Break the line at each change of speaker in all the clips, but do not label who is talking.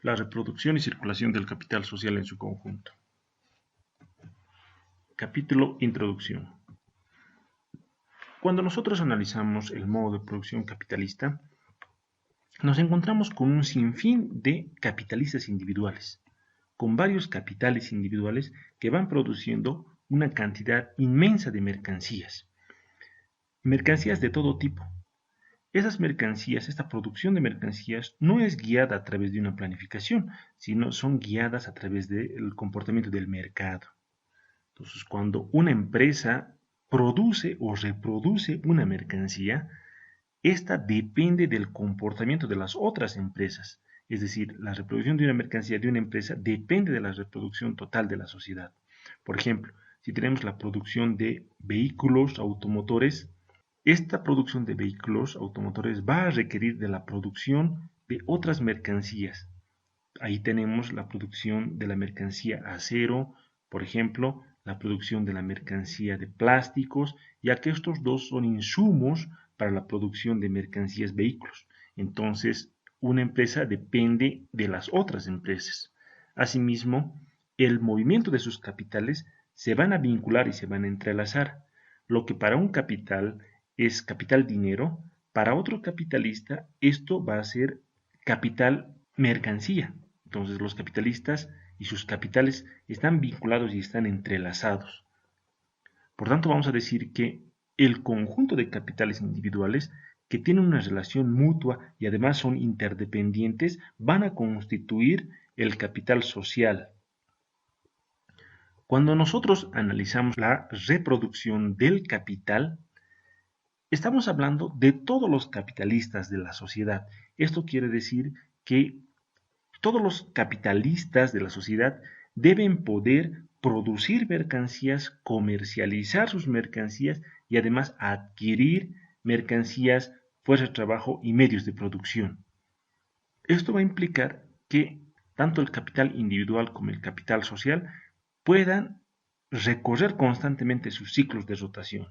La reproducción y circulación del capital social en su conjunto. Capítulo Introducción. Cuando nosotros analizamos el modo de producción capitalista, nos encontramos con un sinfín de capitalistas individuales, con varios capitales individuales que van produciendo una cantidad inmensa de mercancías de todo tipo. Esas mercancías, esta producción de mercancías, no es guiada a través de una planificación, sino son guiadas a través del comportamiento del mercado. Entonces, cuando una empresa produce o reproduce una mercancía, esta depende del comportamiento de las otras empresas. Es decir, la reproducción de una mercancía de una empresa depende de la reproducción total de la sociedad. Por ejemplo, si tenemos la producción de vehículos automotores, esta producción de vehículos automotores va a requerir de la producción de otras mercancías. Ahí tenemos la producción de la mercancía acero, por ejemplo, la producción de la mercancía de plásticos, ya que estos dos son insumos para la producción de mercancías vehículos. Entonces, una empresa depende de las otras empresas. Asimismo, el movimiento de sus capitales se van a vincular y se van a entrelazar. Lo que para un capital es capital dinero, para otro capitalista esto va a ser capital mercancía. Entonces los capitalistas y sus capitales están vinculados y están entrelazados. Por tanto, vamos a decir que el conjunto de capitales individuales que tienen una relación mutua y además son interdependientes van a constituir el capital social. Cuando nosotros analizamos la reproducción del capital, estamos hablando de todos los capitalistas de la sociedad. Esto quiere decir que todos los capitalistas de la sociedad deben poder producir mercancías, comercializar sus mercancías y además adquirir mercancías, fuerza de trabajo y medios de producción. Esto va a implicar que tanto el capital individual como el capital social puedan recorrer constantemente sus ciclos de rotación,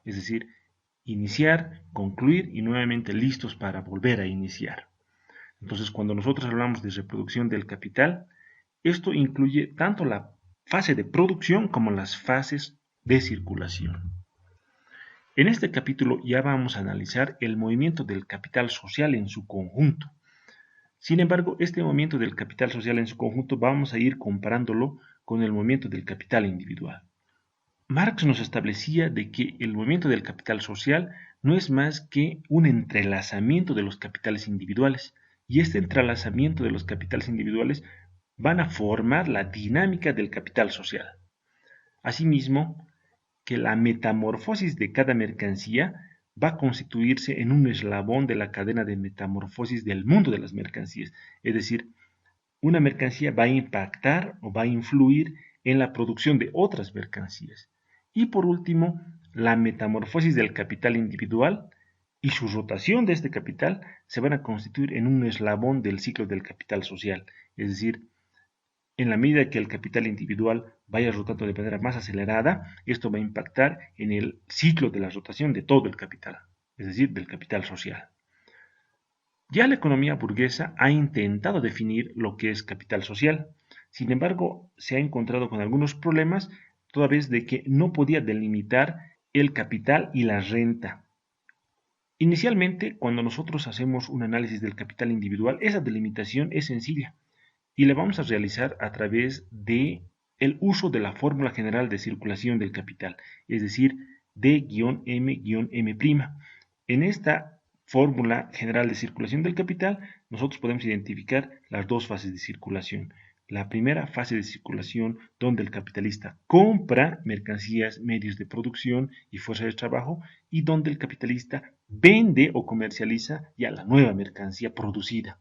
es decir, iniciar, concluir y nuevamente listos para volver a iniciar. Entonces, cuando nosotros hablamos de reproducción del capital, esto incluye tanto la fase de producción como las fases de circulación. En este capítulo ya vamos a analizar el movimiento del capital social en su conjunto. Sin embargo, este movimiento del capital social en su conjunto vamos a ir comparándolo con el movimiento del capital individual. Marx nos establecía de que el movimiento del capital social no es más que un entrelazamiento de los capitales individuales, y este entrelazamiento de los capitales individuales van a formar la dinámica del capital social. Asimismo, que la metamorfosis de cada mercancía va a constituirse en un eslabón de la cadena de metamorfosis del mundo de las mercancías, es decir, una mercancía va a impactar o va a influir en la producción de otras mercancías. Y por último, la metamorfosis del capital individual y su rotación de este capital se van a constituir en un eslabón del ciclo del capital social. Es decir, en la medida que el capital individual vaya rotando de manera más acelerada, esto va a impactar en el ciclo de la rotación de todo el capital, es decir, del capital social. Ya la economía burguesa ha intentado definir lo que es capital social. Sin embargo, se ha encontrado con algunos problemas toda vez de que no podía delimitar el capital y la renta. Inicialmente, cuando nosotros hacemos un análisis del capital individual, esa delimitación es sencilla y la vamos a realizar a través de el uso de la fórmula general de circulación del capital, es decir, D-M-M'. En esta fórmula general de circulación del capital, nosotros podemos identificar las dos fases de circulación. La primera fase de circulación donde el capitalista compra mercancías, medios de producción y fuerza de trabajo, y donde el capitalista vende o comercializa ya la nueva mercancía producida.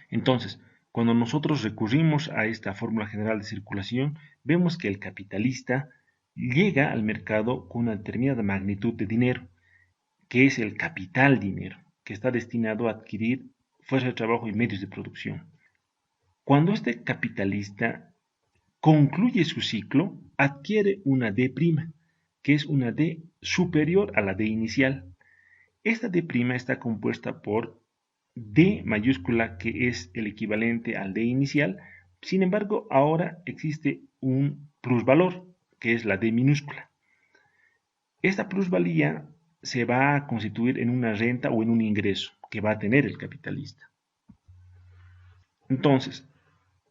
Entonces, cuando nosotros recurrimos a esta fórmula general de circulación, vemos que el capitalista llega al mercado con una determinada magnitud de dinero, que es el capital dinero, que está destinado a adquirir fuerza de trabajo y medios de producción. Cuando este capitalista concluye su ciclo, adquiere una D', que es una D superior a la D inicial. Esta D' está compuesta por D mayúscula que es el equivalente al D inicial. Sin embargo, ahora existe un plusvalor que es la D minúscula. Esta plusvalía se va a constituir en una renta o en un ingreso que va a tener el capitalista. Entonces,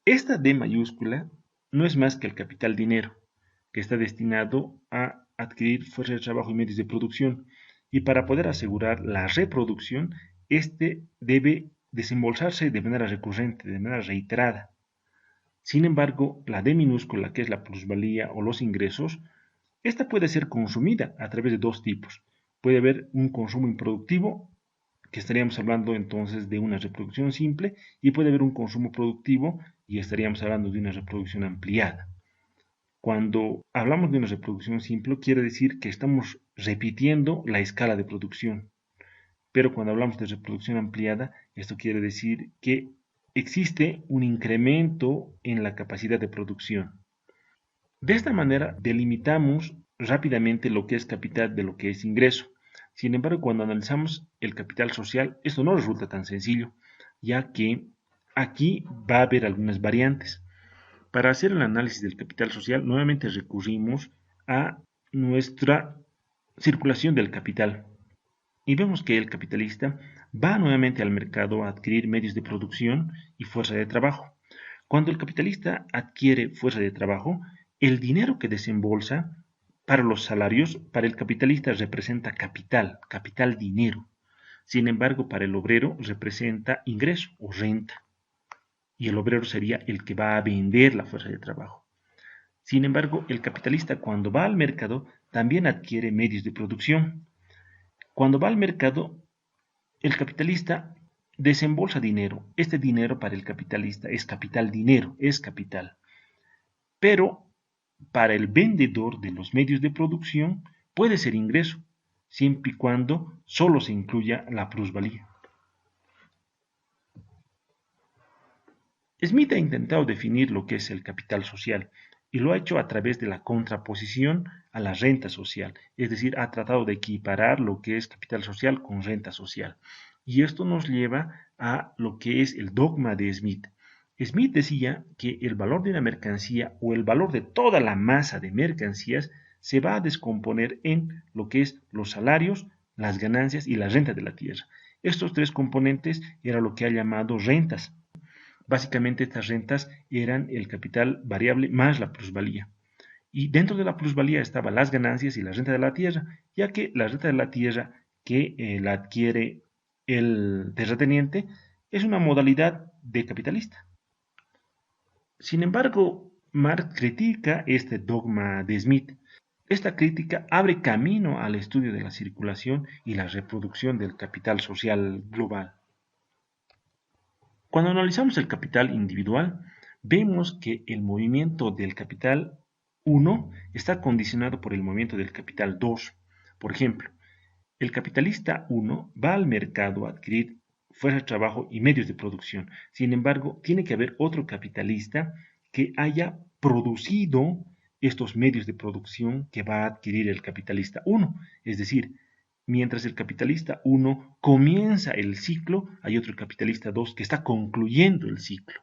esta D mayúscula no es más que el capital dinero, que está destinado a adquirir fuerza de trabajo y medios de producción. Y para poder asegurar la reproducción, este debe desembolsarse de manera recurrente, de manera reiterada. Sin embargo, la D minúscula, que es la plusvalía o los ingresos, esta puede ser consumida a través de dos tipos. Puede haber un consumo improductivo, que estaríamos hablando entonces de una reproducción simple, y puede haber un consumo productivo, y estaríamos hablando de una reproducción ampliada. Cuando hablamos de una reproducción simple, quiere decir que estamos repitiendo la escala de producción. Pero cuando hablamos de reproducción ampliada, esto quiere decir que existe un incremento en la capacidad de producción. De esta manera delimitamos rápidamente lo que es capital de lo que es ingreso. Sin embargo, cuando analizamos el capital social, esto no resulta tan sencillo, ya que aquí va a haber algunas variantes. Para hacer el análisis del capital social, nuevamente recurrimos a nuestra circulación del capital. Y vemos que el capitalista va nuevamente al mercado a adquirir medios de producción y fuerza de trabajo. Cuando el capitalista adquiere fuerza de trabajo, el dinero que desembolsa para los salarios, para el capitalista representa capital, capital dinero. Sin embargo, para el obrero representa ingreso o renta. Y el obrero sería el que va a vender la fuerza de trabajo. Sin embargo, el capitalista cuando va al mercado también adquiere medios de producción. Cuando va al mercado, el capitalista desembolsa dinero. Este dinero para el capitalista es capital dinero, es capital. Pero para el vendedor de los medios de producción puede ser ingreso, siempre y cuando solo se incluya la plusvalía. Smith ha intentado definir lo que es el capital social y lo ha hecho a través de la contraposición a la renta social, es decir, ha tratado de equiparar lo que es capital social con renta social. Y esto nos lleva a lo que es el dogma de Smith. Smith decía que el valor de una mercancía o el valor de toda la masa de mercancías se va a descomponer en lo que es los salarios, las ganancias y la renta de la tierra. Estos tres componentes era lo que ha llamado rentas. Básicamente estas rentas eran el capital variable más la plusvalía. Y dentro de la plusvalía estaban las ganancias y la renta de la tierra, ya que la renta de la tierra que la adquiere el terrateniente es una modalidad de capitalista. Sin embargo, Marx critica este dogma de Smith. Esta crítica abre camino al estudio de la circulación y la reproducción del capital social global. Cuando analizamos el capital individual, vemos que el movimiento del capital 1 está condicionado por el movimiento del capital 2. Por ejemplo, el capitalista 1 va al mercado a adquirir fuerza de trabajo y medios de producción. Sin embargo, tiene que haber otro capitalista que haya producido estos medios de producción que va a adquirir el capitalista 1. Es decir, mientras el capitalista 1 comienza el ciclo, hay otro capitalista 2 que está concluyendo el ciclo.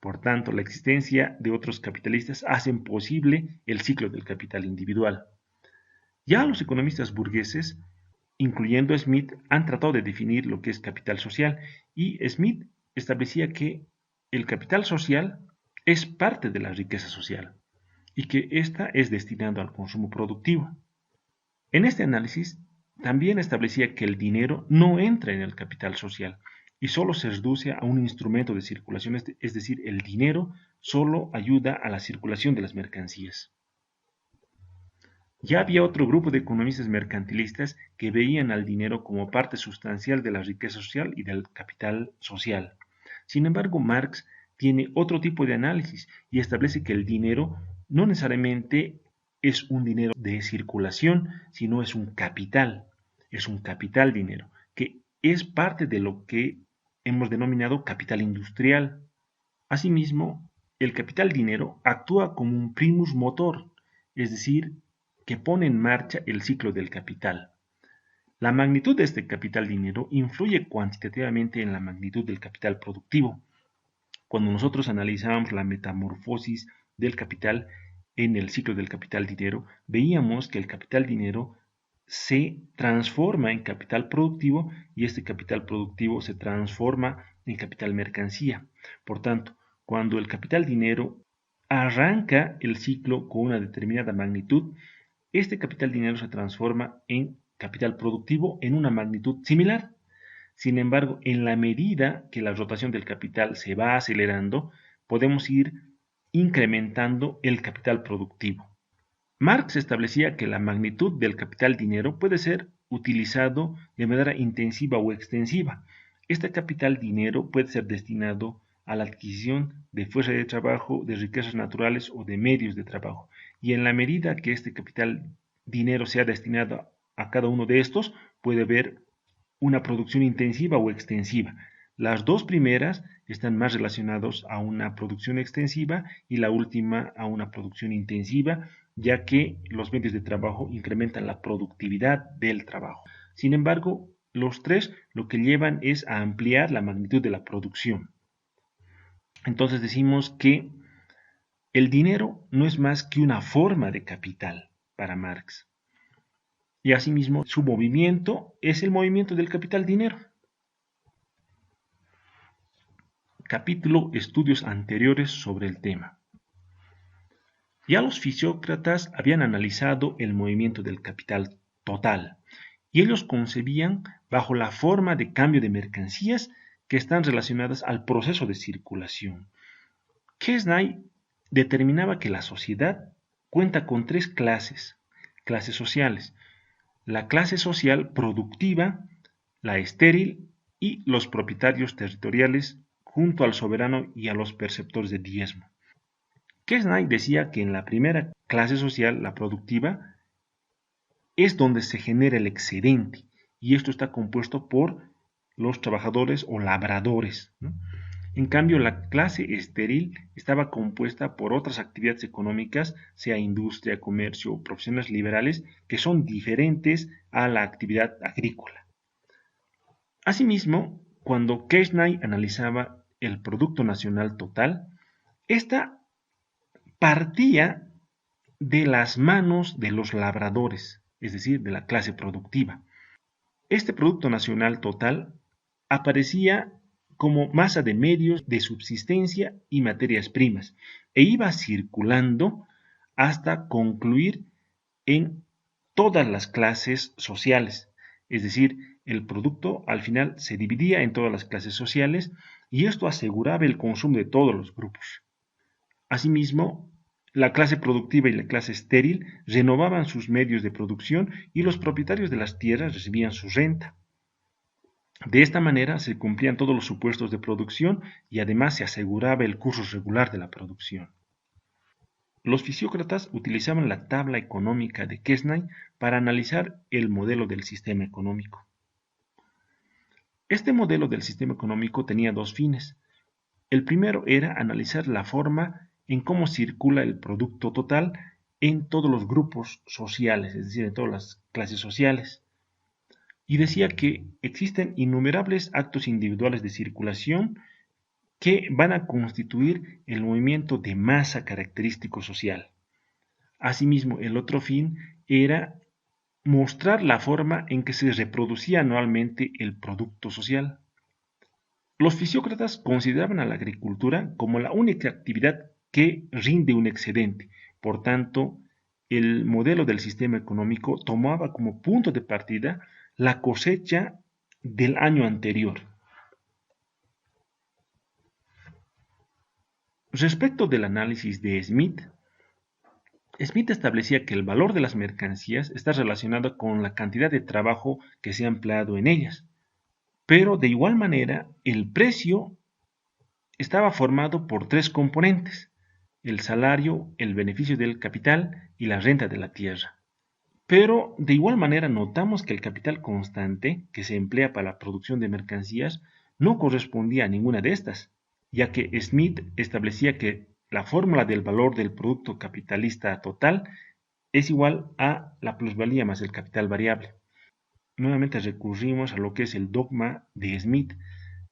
Por tanto, la existencia de otros capitalistas hacen posible el ciclo del capital individual. Ya los economistas burgueses, incluyendo a Smith, han tratado de definir lo que es capital social y Smith establecía que el capital social es parte de la riqueza social y que ésta es destinada al consumo productivo. En este análisis, también establecía que el dinero no entra en el capital social y solo se reduce a un instrumento de circulación, es decir, el dinero solo ayuda a la circulación de las mercancías. Ya había otro grupo de economistas mercantilistas que veían al dinero como parte sustancial de la riqueza social y del capital social. Sin embargo, Marx tiene otro tipo de análisis y establece que el dinero no necesariamente es un dinero de circulación, sino es un capital dinero, que es parte de lo que hemos denominado capital industrial. Asimismo, el capital dinero actúa como un primus motor, es decir, que pone en marcha el ciclo del capital. La magnitud de este capital dinero influye cuantitativamente en la magnitud del capital productivo. Cuando nosotros analizábamos la metamorfosis del capital en el ciclo del capital dinero, veíamos que el capital dinero se transforma en capital productivo y este capital productivo se transforma en capital mercancía. Por tanto, cuando el capital dinero arranca el ciclo con una determinada magnitud, este capital dinero se transforma en capital productivo en una magnitud similar. Sin embargo, en la medida que la rotación del capital se va acelerando, podemos ir incrementando el capital productivo. Marx establecía que la magnitud del capital dinero puede ser utilizado de manera intensiva o extensiva. Este capital dinero puede ser destinado a la adquisición de fuerza de trabajo, de riquezas naturales o de medios de trabajo. Y en la medida que este capital dinero sea destinado a cada uno de estos, puede haber una producción intensiva o extensiva. Las dos primeras están más relacionados a una producción extensiva y la última a una producción intensiva, ya que los medios de trabajo incrementan la productividad del trabajo. Sin embargo, los tres lo que llevan es a ampliar la magnitud de la producción. Entonces decimos que el dinero no es más que una forma de capital para Marx. Y asimismo, su movimiento es el movimiento del capital dinero. Capítulo Estudios anteriores sobre el tema. Ya los fisiócratas habían analizado el movimiento del capital total y ellos concebían bajo la forma de cambio de mercancías que están relacionadas al proceso de circulación. Quesnay determinaba que la sociedad cuenta con tres clases sociales: la clase social productiva, la estéril y los propietarios territoriales junto al soberano y a los perceptores de diezmo. Quesnay decía que en la primera clase social, la productiva, es donde se genera el excedente y esto está compuesto por los trabajadores o labradores, ¿no? En cambio, la clase estéril estaba compuesta por otras actividades económicas, sea industria, comercio o profesiones liberales, que son diferentes a la actividad agrícola. Asimismo, cuando Quesnay analizaba el Producto Nacional Total, esta partía de las manos de los labradores, es decir, de la clase productiva. Este Producto Nacional Total aparecía como masa de medios de subsistencia y materias primas, e iba circulando hasta concluir en todas las clases sociales. Es decir, el producto al final se dividía en todas las clases sociales y esto aseguraba el consumo de todos los grupos. Asimismo, la clase productiva y la clase estéril renovaban sus medios de producción y los propietarios de las tierras recibían su renta. De esta manera se cumplían todos los supuestos de producción y además se aseguraba el curso regular de la producción. Los fisiócratas utilizaban la tabla económica de Quesnay para analizar el modelo del sistema económico. Este modelo del sistema económico tenía dos fines. El primero era analizar la forma en cómo circula el producto total en todos los grupos sociales, es decir, en todas las clases sociales. Y decía que existen innumerables actos individuales de circulación que van a constituir el movimiento de masa característico social. Asimismo, el otro fin era mostrar la forma en que se reproducía anualmente el producto social. Los fisiócratas consideraban a la agricultura como la única actividad que rinde un excedente. Por tanto, el modelo del sistema económico tomaba como punto de partida la cosecha del año anterior. Respecto del análisis de Smith, Smith establecía que el valor de las mercancías está relacionado con la cantidad de trabajo que se ha empleado en ellas, pero de igual manera el precio estaba formado por tres componentes: el salario, el beneficio del capital y la renta de la tierra. Pero de igual manera notamos que el capital constante que se emplea para la producción de mercancías no correspondía a ninguna de estas, ya que Smith establecía que la fórmula del valor del producto capitalista total es igual a la plusvalía más el capital variable. nuevamente recurrimos a lo que es el dogma de Smith,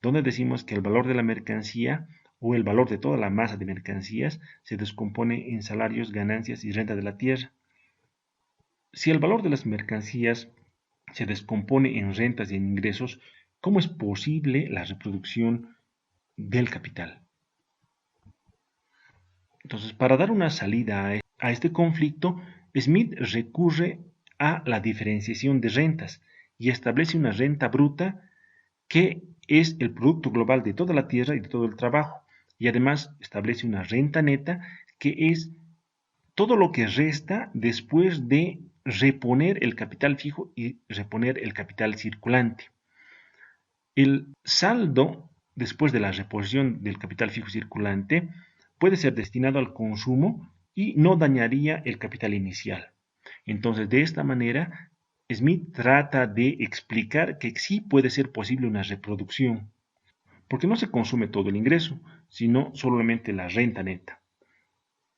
donde decimos que el valor de la mercancía o el valor de toda la masa de mercancías se descompone en salarios, ganancias y renta de la tierra. Si el valor de las mercancías se descompone en rentas y en ingresos, ¿cómo es posible la reproducción del capital? Entonces, para dar una salida a este conflicto, Smith recurre a la diferenciación de rentas y establece una renta bruta que es el producto global de toda la tierra y de todo el trabajo. Y además establece una renta neta que es todo lo que resta después de reponer el capital fijo y reponer el capital circulante. El saldo después de la reposición del capital fijo circulante puede ser destinado al consumo y no dañaría el capital inicial. Entonces, de esta manera, Smith trata de explicar que sí puede ser posible una reproducción, porque no se consume todo el ingreso, sino solamente la renta neta.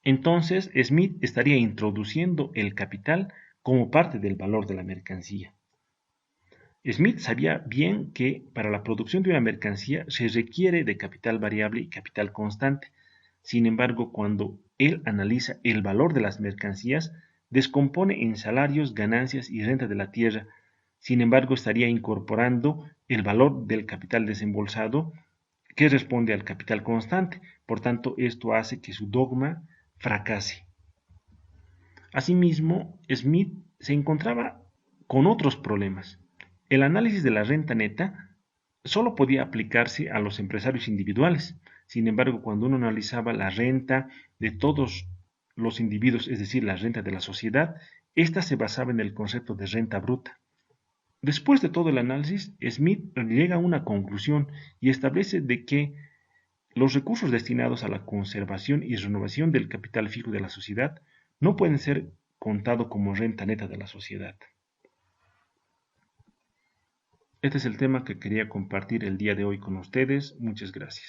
Entonces, Smith estaría introduciendo el capital como parte del valor de la mercancía. Smith sabía bien que para la producción de una mercancía se requiere de capital variable y capital constante. Sin embargo, cuando él analiza el valor de las mercancías, descompone en salarios, ganancias y renta de la tierra. Sin embargo, estaría incorporando el valor del capital desembolsado que responde al capital constante. Por tanto, esto hace que su dogma fracase. Asimismo, Smith se encontraba con otros problemas. El análisis de la renta neta solo podía aplicarse a los empresarios individuales. Sin embargo, cuando uno analizaba la renta de todos los individuos, es decir, la renta de la sociedad, ésta se basaba en el concepto de renta bruta. Después de todo el análisis, Smith llega a una conclusión y establece de que los recursos destinados a la conservación y renovación del capital fijo de la sociedad no pueden ser contados como renta neta de la sociedad. Este es el tema que quería compartir el día de hoy con ustedes. Muchas gracias.